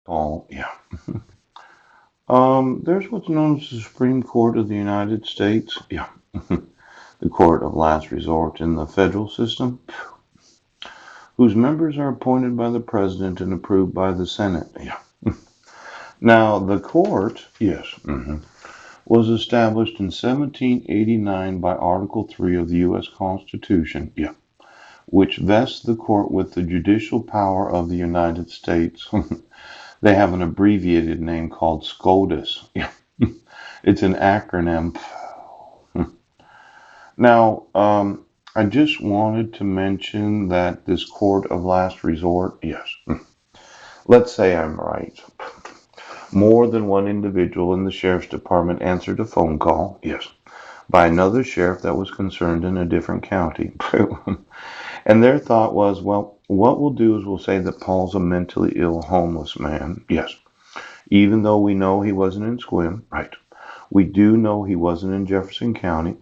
Paul, yeah. There's what's known as the Supreme Court of the United States. Yeah. The court of last resort in the federal system, whose members are appointed by the president and approved by the Senate. Yeah. Now, the court, yes, was established in 1789 by Article 3 of the U.S. Constitution. Yeah. Which vests the court with the judicial power of the United States. They have an abbreviated name called SCOTUS. Yeah. It's an acronym. Now, I just wanted to mention that this court of last resort, yes, let's say I'm right. More than one individual in the sheriff's department answered a phone call, yes, by another sheriff that was concerned in a different county. And their thought was, well, what we'll do is we'll say that Paul's a mentally ill homeless man. Yes. Even though we know he wasn't in Sequim, right? We do know he wasn't in Jefferson County.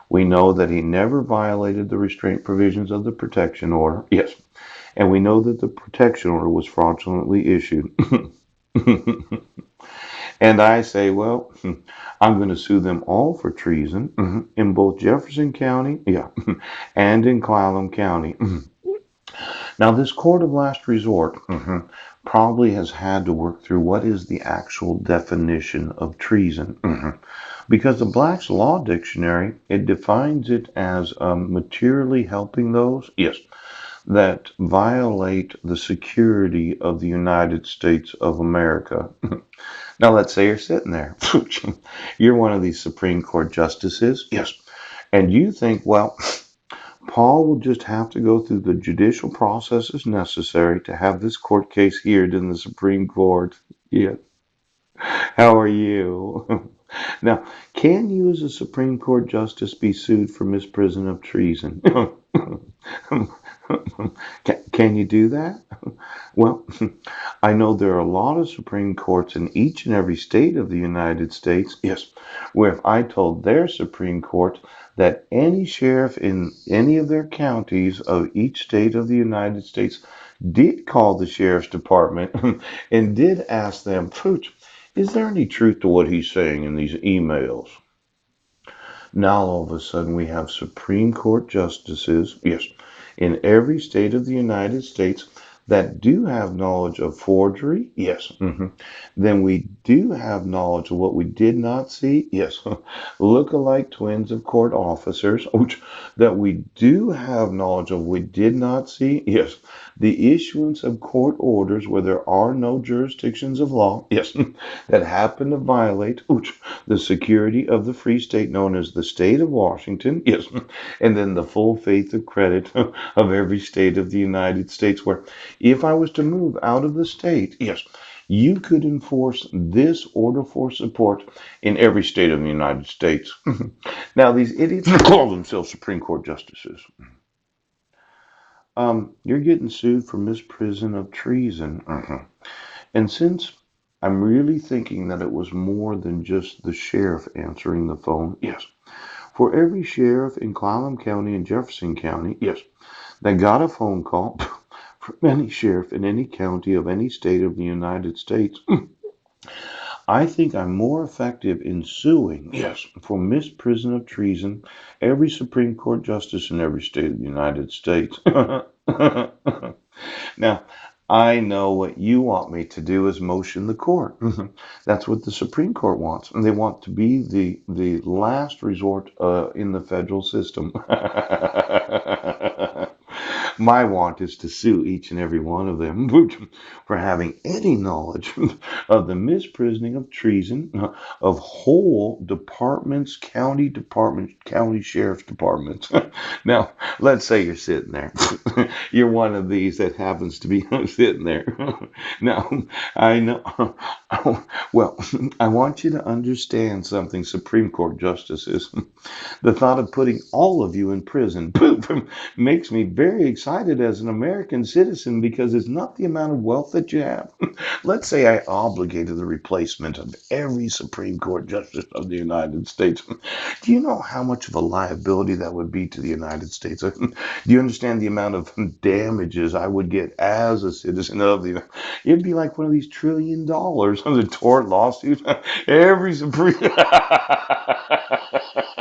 We know that he never violated the restraint provisions of the protection order. Yes. And we know that the protection order was fraudulently issued. And I say, well, I'm going to sue them all for treason in both Jefferson County, yeah, and in Clallam County. Now, this court of last resort probably has had to work through what is the actual definition of treason. Because the Black's Law Dictionary, it defines it as materially helping those, yes, that violate the security of the United States of America. Now, let's say you're sitting there. You're one of these Supreme Court justices, yes, and you think, well, Paul will just have to go through the judicial processes necessary to have this court case heard in the Supreme Court. Yeah. How are you? Now, can you as a Supreme Court justice be sued for misprision of treason? Can you do that? Well, I know there are a lot of Supreme Courts in each and every state of the United States, yes, where if I told their Supreme Court that any sheriff in any of their counties of each state of the United States did call the sheriff's department and did ask them, Pooch, is there any truth to what he's saying in these emails? Now all of a sudden we have Supreme Court justices, yes, in every state of the United States that do have knowledge of forgery, yes. Then we do have knowledge of what we did not see, yes. Look-alike twins of court officers, that we do have knowledge of we did not see, yes. The issuance of court orders where there are no jurisdictions of law, yes, that happen to violate the security of the free state known as the state of Washington, yes, and then the full faith of credit of every state of the United States, where if I was to move out of the state, yes, you could enforce this order for support in every state of the United States. Now, these idiots call themselves Supreme Court justices. You're getting sued for misprision of treason. And since I'm really thinking that it was more than just the sheriff answering the phone, yes, for every sheriff in Clallam County and Jefferson County, yes, that got a phone call from any sheriff in any county of any state of the United States, I think I'm more effective in suing, yes, for misprision of treason every Supreme Court justice in every state of the United States. Now, I know what you want me to do is motion the court. That's what the Supreme Court wants. And they want to be the last resort in the federal system. My want is to sue each and every one of them for having any knowledge of the misprisioning of treason of whole departments, county sheriff's departments. Now, let's say you're sitting there. You're one of these that happens to be sitting there. Now, I know. Well, I want you to understand something, Supreme Court justices. The thought of putting all of you in prison makes me very excited decided as an American citizen because it's not the amount of wealth that you have. Let's say I obligated the replacement of every Supreme Court justice of the United States. Do you know how much of a liability that would be to the United States? Do you understand the amount of damages I would get as a citizen of the? It'd be like one of these $1 trillion on the tort lawsuit. Every Supreme.